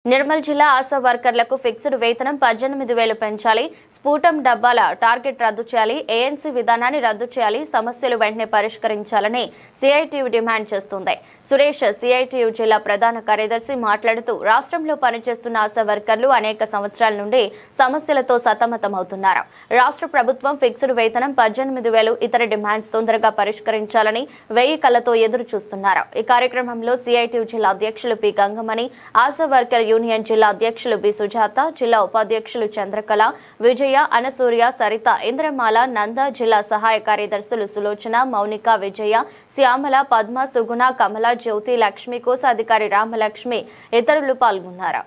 నిర్మల్ జిల్లా ఆశా వర్కర్లకు ఫిక్స్డ్ వేతనం 18,000 పెంచాలి. స్ఫూటం డబ్బాల టార్గెట్ రద్దు చేయాలి. ఏఎన్సీ విధానాన్ని రద్దు చేయాలి. సమస్యలు వెంటనే పరిష్కరించాలని సిఐటియు డిమాండ్ చేస్తుంది. సురేష్ సిఐటియు జిల్లా ప్రధాన కార్యదర్శి మాట్లాడుతూ రాష్ట్రంలో పనిచేస్తున్న ఆశా వర్కర్లు అనేక సంవత్సరాల నుండి సమస్యలతో సతమతమవుతున్నారు. రాష్ట్ర ప్రభుత్వం ఫిక్స్డ్ వేతనం 18,000 ఇతర డిమాండ్స్ తొందరగా పరిష్కరించాలని 1000 కళ్లతో ఎదురు చూస్తున్నారు. ఈ కార్యక్రమంలో సిఐటియు జిల్లా అధ్యక్షులు P Gangamani, ASHA worker union జిల్లా అధ్యక్షులు బి సుజాత, జిల్లా ఉపాధ్యక్షులు చంద్రకళ, విజయ, అనసూర్య, సరిత, ఇంద్రమాల, నంద, జిల్లా సహాయ కార్యదర్శులు సులోచన, మౌనిక, విజయ, శ్యామల, పద్మ, సుగుణ, కమల, జ్యోతి, లక్ష్మి, కోశాధికారి రామలక్ష్మి ఇతరులు పాల్గొన్నారు.